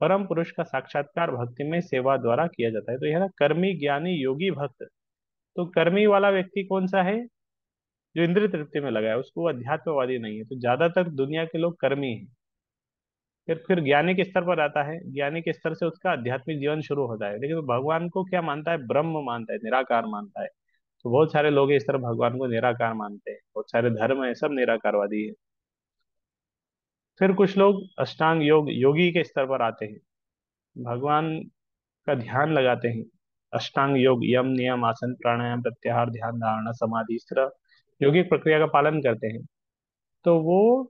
परम पुरुष का साक्षात्कार भक्ति में सेवा द्वारा किया जाता है। तो यह ना कर्मी, ज्ञानी, योगी, भक्त। तो कर्मी वाला व्यक्ति कौन सा है? जो इंद्रिय तृप्ति में लगा है, उसको वो अध्यात्मवादी नहीं है। तो ज्यादातर दुनिया के लोग कर्मी हैं। फिर ज्ञानी के स्तर पर आता है, ज्ञानी के स्तर से उसका आध्यात्मिक जीवन शुरू होता है, लेकिन वो भगवान को क्या मानता है? ब्रह्म मानता है, निराकार मानता है। तो बहुत सारे लोग इस तरह भगवान को निराकार मानते हैं। बहुत सारे धर्म है, सब निराकारवादी है। फिर कुछ लोग अष्टांग योग योगी के स्तर पर आते हैं, भगवान का ध्यान लगाते हैं। अष्टांग योग यम, नियम, आसन, प्राणायाम, प्रत्याहार, ध्यान, धारणा, समाधि, इस तरह योगिक प्रक्रिया का पालन करते हैं। तो वो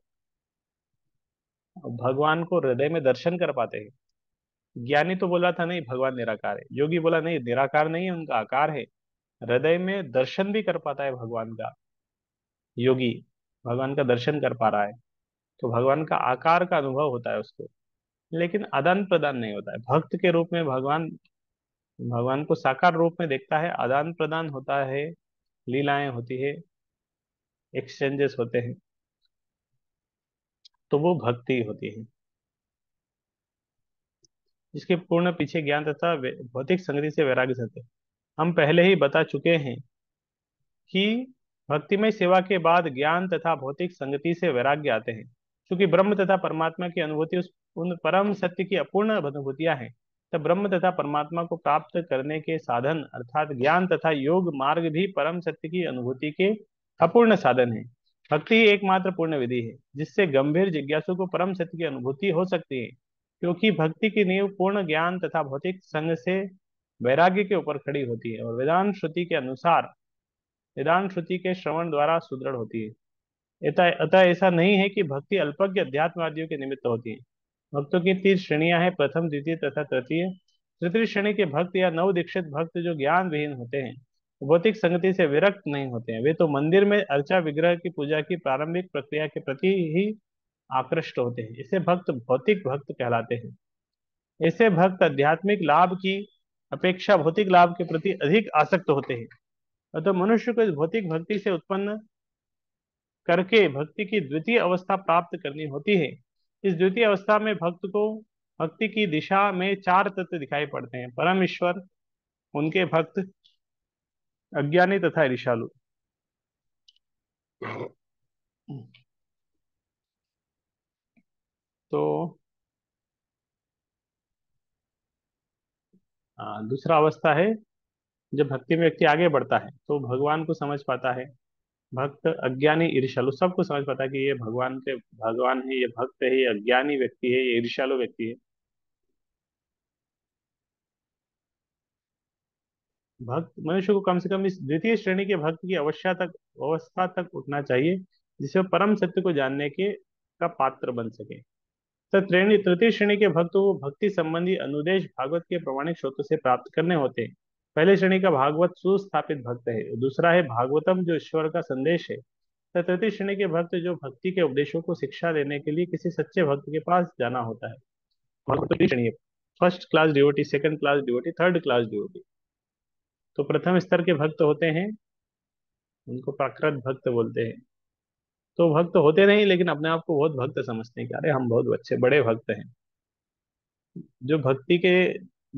भगवान को हृदय में दर्शन कर पाते हैं। ज्ञानी तो बोला था नहीं भगवान निराकार है, योगी बोला नहीं निराकार नहीं है, उनका आकार है। हृदय में दर्शन भी कर पाता है भगवान का योगी, भगवान का दर्शन कर पा रहा है। तो भगवान का आकार का अनुभव होता है उसको, लेकिन आदान प्रदान नहीं होता है। भक्त के रूप में भगवान भगवान को साकार रूप में देखता है, आदान प्रदान होता है, लीलाएं होती है, एक्सचेंजेस होते हैं, तो वो भक्ति होती है। इसके पूर्ण पीछे ज्ञान तथा भौतिक संगति से वैराग्य सत्य। हम पहले ही बता चुके हैं कि भक्तिमय सेवा के बाद ज्ञान तथा भौतिक संगति से वैराग्य आते हैं। क्योंकि ब्रह्म तथा परमात्मा की अनुभूति उन परम सत्य की अपूर्ण अनुभूतियां हैं, तब ब्रह्म तथा परमात्मा को प्राप्त करने के साधन अर्थात ज्ञान तथा योग मार्ग भी परम सत्य की अनुभूति के अपूर्ण साधन है। भक्ति ही एकमात्र पूर्ण विधि है जिससे गंभीर जिज्ञासु को परम सत्य की अनुभूति हो सकती है, क्योंकि भक्ति की नींव पूर्ण ज्ञान तथा भौतिक संग से वैराग्य के ऊपर खड़ी होती है और वेदांत श्रुति के अनुसार वेदांत श्रुति के श्रवण द्वारा सुदृढ़ होती है। अतः अतः ऐसा नहीं है कि भक्ति अल्पज्ञ अध्यात्मवादियों के निमित्त होती है। भक्तों की तीन श्रेणियां हैं: प्रथम, द्वितीय तथा तृतीय। तृतीय श्रेणी के भक्त या नव दीक्षित भक्त जो ज्ञान विहीन होते हैं, भौतिक संगति से विरक्त नहीं होते हैं, वे तो मंदिर में अर्चा विग्रह की पूजा की प्रारंभिक प्रक्रिया के प्रति ही आकृष्ट होते हैं। इसे भक्त भौतिक भक्त कहलाते हैं। ऐसे भक्त आध्यात्मिक लाभ की अपेक्षा भौतिक लाभ के प्रति अधिक आसक्त होते हैं। अतः मनुष्य को इस भौतिक भक्ति से उत्पन्न करके भक्ति की द्वितीय अवस्था प्राप्त करनी होती है। इस द्वितीय अवस्था में भक्त को भक्ति की दिशा में चार तत्व दिखाई पड़ते हैं: परम ईश्वर, उनके भक्त, अज्ञानी तथा ऋषालु। तो दूसरा अवस्था है जब भक्ति में व्यक्ति आगे बढ़ता है तो भगवान को समझ पाता है। भक्त अज्ञानी ईर्ष्यालु सबको समझ पाता है कि ये भगवान है, ये भक्त है, ये अज्ञानी व्यक्ति है, ये ईर्ष्यालु व्यक्ति है। भक्त मनुष्य को कम से कम इस द्वितीय श्रेणी के भक्त की अवस्था तक उठना चाहिए, जिससे वो परम सत्य को जानने के का पात्र बन सके। तो तृतीय श्रेणी के भक्त को भक्ति संबंधी अनुदेश भागवत के प्रमाणिक स्रोतों से प्राप्त करने होते हैं। पहले श्रेणी का भागवत सुस्थापित भक्त है, दूसरा है भागवतम जो ईश्वर का संदेश है। तो तृतीय श्रेणी के भक्त जो भक्ति के उपदेशों को शिक्षा देने के लिए किसी सच्चे भक्त के पास जाना होता है। भक्त की श्रेणी है, first class devotee, second class devotee, third class devotee. तो प्रथम स्तर के भक्त होते हैं, उनको प्राकृत भक्त बोलते हैं। तो भक्त होते नहीं, लेकिन अपने आप को बहुत भक्त समझते हैं कि अरे हम बहुत अच्छे बड़े भक्त हैं। जो भक्ति के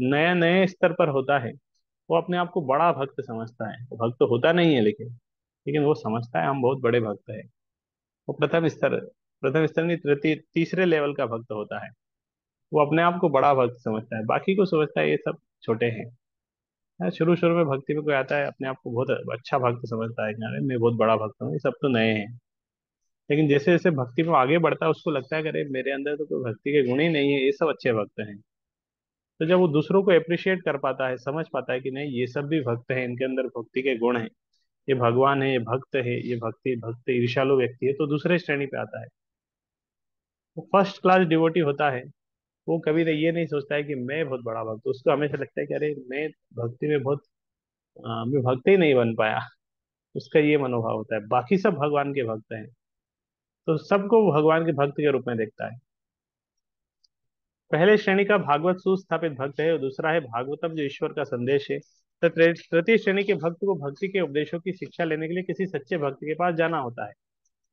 नए नए स्तर पर होता है, वो अपने आप को बड़ा भक्त समझता है। वो भक्त होता नहीं है, लेकिन वो समझता है हम बहुत बड़े भक्त हैं। वो प्रथम स्तर नहीं, तृतीय तीसरे लेवल का भक्त होता है। वो अपने आप को बड़ा भक्त समझता है, बाकी को समझता है ये सब छोटे हैं। शुरू शुरू में भक्ति में कोई आता है अपने आप को बहुत अच्छा भक्त समझता है कि अरे मैं बहुत बड़ा भक्त हूँ, ये सब तो नए हैं। लेकिन जैसे जैसे भक्ति में आगे बढ़ता है उसको लगता है कि अरे मेरे अंदर तो कोई भक्ति के गुण ही नहीं है, ये सब अच्छे भक्त हैं। तो जब वो दूसरों को अप्रिशिएट कर पाता है, समझ पाता है कि नहीं ये सब भी भक्त हैं, इनके अंदर भक्ति के गुण हैं, ये भगवान है, ये भक्त है, ये भक्ति भक्त ईर्ष्यालु व्यक्ति है, तो दूसरे श्रेणी पे आता है। वो फर्स्ट क्लास डिवोटी होता है। वो कभी ये नहीं सोचता है कि मैं बहुत बड़ा भक्त हूँ। उसको हमेशा लगता है कि अरे मैं भक्ति में मैं भक्त ही नहीं बन पाया। उसका ये मनोभाव होता है। बाकी सब भगवान के भक्त हैं, तो सबको वो भगवान के भक्त के रूप में देखता है। पहले श्रेणी का भागवत सुस्थापित भक्त है और दूसरा है भागवतम जो ईश्वर का संदेश है। तो तृतीय श्रेणी के भक्त को भक्ति के उपदेशों की शिक्षा लेने के लिए किसी सच्चे भक्त के पास जाना होता है।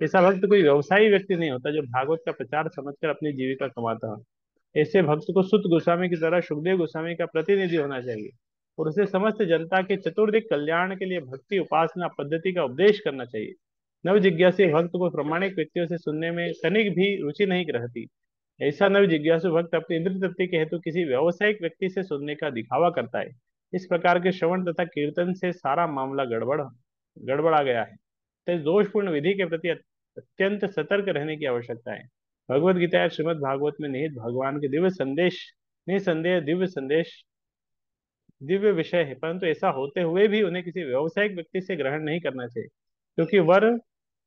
ऐसा भक्त कोई व्यवसायी व्यक्ति नहीं होता जो भागवत का प्रचार समझकर अपनी जीविका कमाता हो। ऐसे भक्त को सुत गोस्वामी की तरह सुखदेव गोस्वामी का प्रतिनिधि होना चाहिए और उसे समस्त जनता के चतुर्दिक कल्याण के लिए भक्ति उपासना पद्धति का उपदेश करना चाहिए। नव जिज्ञासी भक्त को प्रामाणिक व्यक्तियों से सुनने में तनिक भी रुचि नहीं रहती। ऐसा नव जिज्ञासु भक्त अपनी इंद्रिय तृप्ति के हेतु किसी व्यावसायिक व्यक्ति से सुनने का दिखावा करता है। इस प्रकार के श्रवण तथा कीर्तन से सारा मामला गड़बड़ा गया है। तो इस दोषपूर्ण विधि के प्रति अत्यंत सतर्क रहने की आवश्यकता है। भगवत गीता या श्रीमद् भागवत में निहित भगवान के दिव्य संदेश निसंदेह दिव्य विषय है, परंतु ऐसा होते हुए भी उन्हें किसी व्यावसायिक व्यक्ति से ग्रहण नहीं करना चाहिए, क्योंकि वर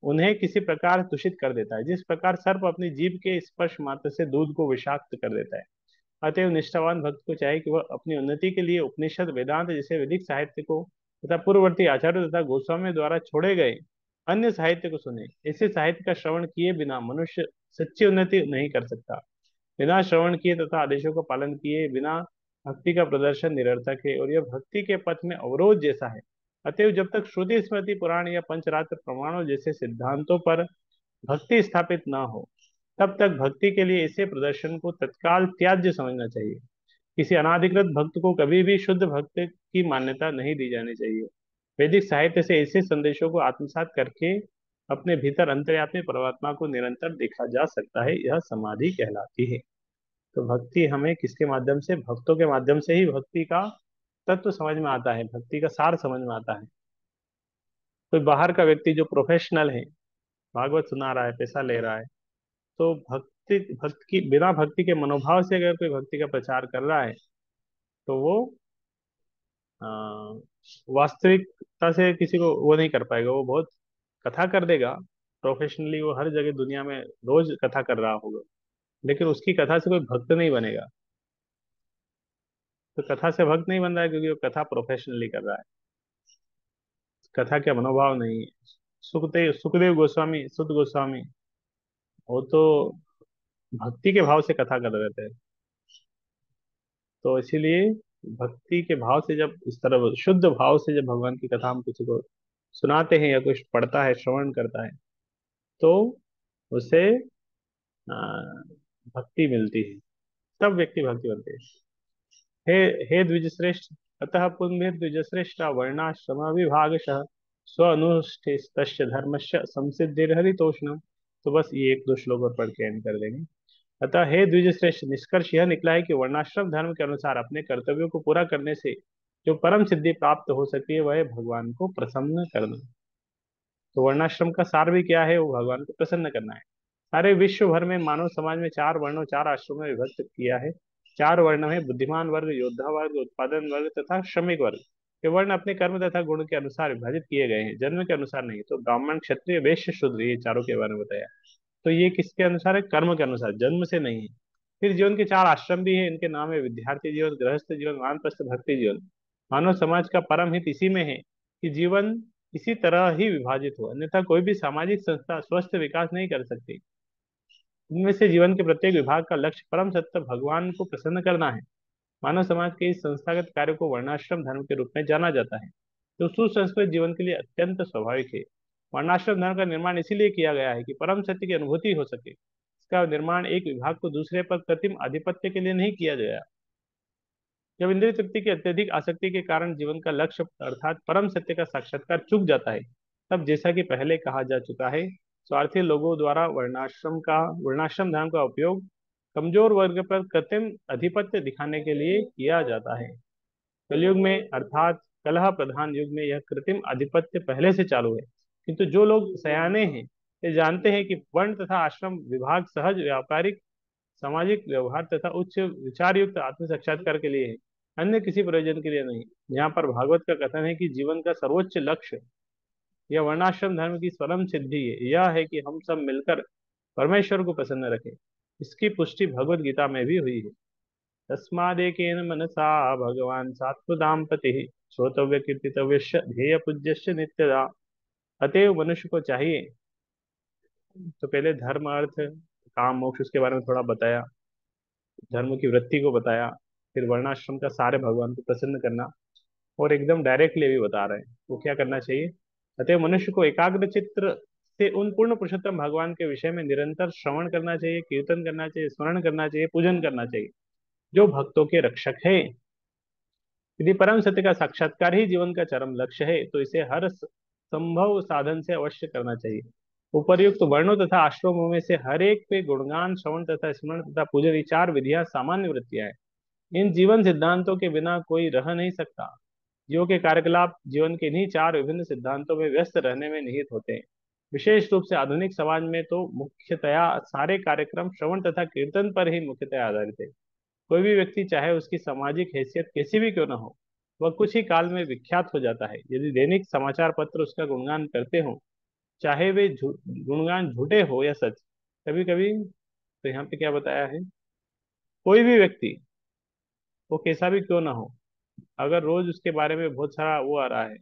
उन्हें किसी प्रकार दूषित कर देता है, जिस प्रकार सर्प अपनी जीभ के स्पर्श मात्र से दूध को विषाक्त कर देता है। अतएव निष्ठावान भक्त को चाहिए कि वह अपनी उन्नति के लिए उपनिषद वेदांत जैसे वैदिक साहित्य को तथा पूर्ववर्ती आचार्यों तथा गोस्वामियों द्वारा छोड़े गए अन्य साहित्य को सुने। ऐसे साहित्य का श्रवण किए बिना मनुष्य सच्ची उन्नति नहीं कर सकता। बिना श्रवण किए तथा आदेशों का पालन किए बिना भक्ति का प्रदर्शन निरर्थक है और यह भक्ति के पथ में अवरोध जैसा है। अतएव जब तक श्रुति स्मृति पुराण या पंचरात्र प्रमाणों जैसे सिद्धांतों पर भक्ति स्थापित न हो, तब तक भक्ति के लिए इसे प्रदर्शन को तत्काल त्याज्य समझना चाहिए। किसी अनाधिकृत भक्त को कभी भी शुद्ध भक्त की मान्यता नहीं दी जानी चाहिए। वैदिक साहित्य से ऐसे संदेशों को आत्मसात करके अपने भीतर अंतर्यामी परमात्मा को निरंतर देखा जा सकता है, यह समाधि कहलाती है। तो भक्ति हमें किसके माध्यम से, भक्तों के माध्यम से ही भक्ति का तत्व समझ में आता है, भक्ति का सार समझ में आता है। कोई बाहर का व्यक्ति जो प्रोफेशनल है, भागवत सुना रहा है, पैसा ले रहा है, तो भक्त की बिना भक्ति के मनोभाव से अगर कोई भक्ति का प्रचार कर रहा है, तो वो अ, वास्तविकता से किसी को वो नहीं कर पाएगा। वो बहुत कथा कर देगा प्रोफेशनली, वो हर जगह दुनिया में रोज कथा कर रहा होगा, लेकिन उसकी कथा से कोई भक्त नहीं बनेगा। तो कथा से भक्त नहीं बन रहा है क्योंकि वो कथा प्रोफेशनली कर रहा है, कथा का मनोभाव नहीं है। सुखदेव गोस्वामी, सुत गोस्वामी, वो तो भक्ति के भाव से कथा कर रहे थे। तो इसीलिए भक्ति के भाव से जब इस तरह शुद्ध भाव से जब भगवान की कथा हम किसी को सुनाते हैं या कुछ पढ़ता है श्रवण करता है, तो उसे आ, भक्ति मिलती है। सब व्यक्ति भक्ति बनते हैं। हे हे द्विजश्रेष्ठ, अतः पुण्य द्विजश्रेष्ठ वर्णाश्रम विभागशः स्व अनुष्ठित धर्मस्य संसिद्धिर्हरितोषणम। तो बस ये एक दो श्लोक और पढ़ के एंड कर देंगे। अतः हे द्विजश्रेष्ठ, निष्कर्ष यह निकला है कि वर्णाश्रम धर्म के अनुसार अपने कर्तव्यों को पूरा करने से जो परम सिद्धि प्राप्त हो सकती है वह है भगवान को प्रसन्न करना। तो वर्णाश्रम का सार भी क्या है? वो भगवान को प्रसन्न करना है। सारे विश्व भर में मानव समाज में चार वर्णों, चार आश्रमों में विभक्त किया है। चार वर्ण है: बुद्धिमान वर्ग, योद्धा वर्ग, उत्पादन वर्ग तथा श्रमिक वर्ग। ये वर्ण अपने कर्म तथा गुण के अनुसार विभाजित किए गए हैं, जन्म के अनुसार नहीं। तो ब्राह्मण, क्षत्रिय, वैश्य, शूद्र, ये चारों के बारे में बताया। तो ये किसके अनुसार है? कर्म के अनुसार, जन्म से नहीं है। फिर जीवन के चार आश्रम भी है, इनके नाम है विद्यार्थी जीवन, गृहस्थ जीवन, वानप्रस्थ, भक्ति जीवन। मानव समाज का परम हित इसी में है कि जीवन इसी तरह ही विभाजित हो, अन्यथा कोई भी सामाजिक संस्था स्वस्थ विकास नहीं कर सकती। इनमें से जीवन के प्रत्येक विभाग का लक्ष्य परम सत्य भगवान को प्रसन्न करना है। मानव समाज के इस संस्थागत कार्य को वर्णाश्रम धर्म के रूप में जाना जाता है, जो सुसंस्कृत जीवन के लिए अत्यंत स्वाभाविक है। वर्णाश्रम धर्म का निर्माण इसीलिए किया गया है कि परम सत्य की अनुभूति हो सके। इसका निर्माण एक विभाग को दूसरे पर कृत्रिम आधिपत्य के लिए नहीं किया गया। जब इंद्रिय तृप्ति की अत्यधिक आसक्ति के कारण जीवन का लक्ष्य अर्थात परम सत्य का साक्षात्कार चूक जाता है, तब जैसा कि पहले कहा जा चुका है, स्वार्थी लोगों द्वारा वर्णाश्रम धर्म का उपयोग कमजोर वर्ग पर कृत्रिम आधिपत्य दिखाने के लिए किया जाता है। कलयुग में अर्थात कलह प्रधान युग में यह कृत्रिम आधिपत्य पहले से चालू है, किंतु जो लोग सयाने हैं ये जानते हैं कि वर्ण तथा आश्रम विभाग सहज व्यापारिक सामाजिक व्यवहार तथा उच्च विचार युक्त आत्म साक्षात्कार के लिए है, अन्य किसी प्रयोजन के लिए नहीं। यहाँ पर भागवत का कथन है कि जीवन का सर्वोच्च लक्ष्य यह वर्णाश्रम धर्म की परम सिद्धि है, यह है कि हम सब मिलकर परमेश्वर को प्रसन्न रखें। इसकी पुष्टि भगवत गीता में भी हुई है। तस्मादेकेन मनसा भगवान सात्वतां पति श्रोतव्य कीर्तितव्य ध्येय पूज्यश्च नित्यदा। अतएव मनुष्य को चाहिए। तो पहले धर्म, अर्थ, काम, मोक्ष, उसके बारे में थोड़ा बताया, धर्म की वृत्ति को बताया, फिर वर्णाश्रम का सारे भगवान को प्रसन्न करना, और एकदम डायरेक्टली भी बता रहे हैं वो क्या करना चाहिए। अतः मनुष्य को एकाग्र चित्त से उन पूर्ण पुरुषोत्तम भगवान के विषय में निरंतर श्रवण करना चाहिए, कीर्तन करना चाहिए, स्मरण करना चाहिए, पूजन करना चाहिए, जो भक्तों के रक्षक है। यदि परम सत्य का साक्षात्कार ही जीवन का चरम लक्ष्य है तो इसे हर संभव साधन से अवश्य करना चाहिए। उपर्युक्त वर्णों तथा आश्रमों में से हर एक पे गुणगान, श्रवण तथा स्मरण तथा पूजन, ये चार विधियां सामान्य वृत्तियां हैं। इन जीवन सिद्धांतों के बिना कोई रह नहीं सकता। जीवों के कार्यकलाप जीवन के इन्हीं चार विभिन्न सिद्धांतों में व्यस्त रहने में निहित होते हैं। विशेष रूप से आधुनिक समाज में तो मुख्यतया सारे कार्यक्रम श्रवण तथा कीर्तन पर ही मुख्यतया आधारित है। कोई भी व्यक्ति चाहे उसकी सामाजिक हैसियत कैसी भी क्यों न हो, वह कुछ ही काल में विख्यात हो जाता है यदि दैनिक समाचार पत्र उसका गुणगान करते हो, चाहे वे गुणगान झूठे हो या सच। कभी कभी तो यहाँ पे क्या बताया है, कोई भी व्यक्ति वो कैसा भी क्यों ना हो, अगर रोज उसके बारे में बहुत सारा वो आ रहा है,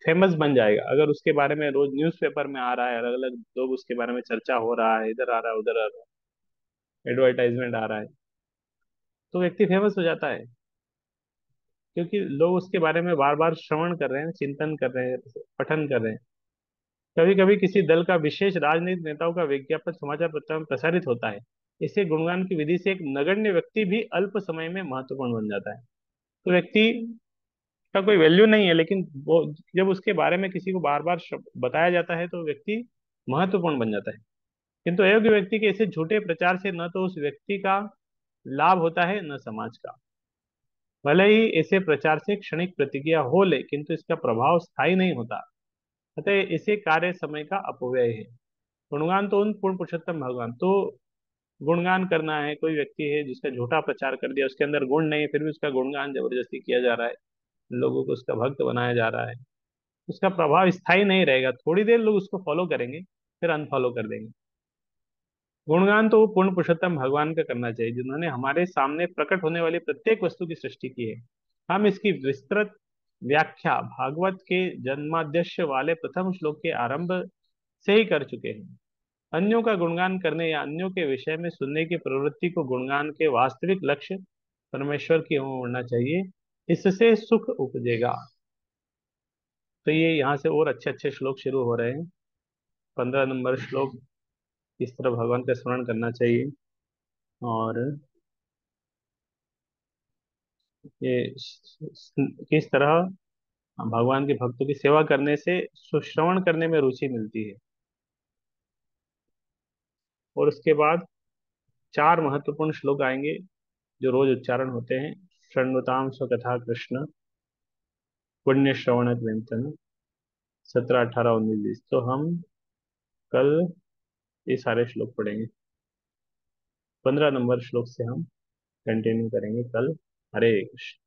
फेमस बन जाएगा। अगर उसके बारे में रोज न्यूज़पेपर में आ रहा है, अलग अलग लोग उसके बारे में चर्चा हो रहा है, इधर आ रहा है उधर आ रहा है, एडवर्टाइजमेंट आ रहा है, तो व्यक्ति फेमस हो जाता है, क्योंकि लोग उसके बारे में बार बार श्रवण कर रहे हैं, चिंतन कर रहे हैं, पठन कर रहे हैं। कभी कभी किसी दल का विशेष राजनीतिक नेताओं का विज्ञापन समाचार पत्रों में प्रसारित होता है। इसे गुणगान की विधि से एक नगण्य व्यक्ति भी अल्प समय में महत्वपूर्ण बन जाता है। तो व्यक्ति का कोई वैल्यू नहीं है, लेकिन वो जब उसके बारे में किसी को बार बार बताया जाता है तो व्यक्ति महत्वपूर्ण बन जाता है। किंतु अयोग्य व्यक्ति के ऐसे झूठे प्रचार से न तो उस व्यक्ति का लाभ होता है न समाज का। भले ही ऐसे प्रचार से क्षणिक प्रतिक्रिया हो ले, किंतु इसका प्रभाव स्थायी नहीं होता। अतः इसे कार्य समय का अपव्यय है। गुणगान तो उन पूर्ण पुरुषोत्तम भगवान तो गुणगान करना है। कोई व्यक्ति है जिसका झूठा प्रचार कर दिया, उसके अंदर गुण नहीं है, फिर भी उसका गुणगान जबरदस्ती किया जा रहा है, लोगों को उसका भक्त बनाया जा रहा है, उसका प्रभाव स्थायी नहीं रहेगा। थोड़ी देर लोग उसको फॉलो करेंगे, फिर अनफॉलो कर देंगे। गुणगान तो वो पूर्ण पुरुषोत्तम भगवान का करना चाहिए जिन्होंने हमारे सामने प्रकट होने वाली प्रत्येक वस्तु की सृष्टि की है। हम इसकी विस्तृत व्याख्या भागवत के जन्माद्यश्य वाले प्रथम श्लोक के आरंभ से ही कर चुके हैं। अन्यों का गुणगान करने या अन्यों के विषय में सुनने की प्रवृत्ति को गुणगान के वास्तविक लक्ष्य परमेश्वर की ओर होना चाहिए, इससे सुख उपजेगा। तो ये यहाँ से और अच्छे अच्छे श्लोक शुरू हो रहे हैं। 15 नंबर श्लोक, इस तरह भगवान का स्मरण करना चाहिए, और ये किस तरह भगवान के भक्तों की सेवा करने से सुश्रवण करने में रुचि मिलती है। और उसके बाद चार महत्वपूर्ण श्लोक आएंगे जो रोज उच्चारण होते हैं। शृण्वतां स्वकथा कृष्ण, पुण्य श्रवण कीर्तन। 17, 18, 19, 20। तो हम कल ये सारे श्लोक पढ़ेंगे। 15 नंबर श्लोक से हम कंटिन्यू करेंगे कल। हरे कृष्ण।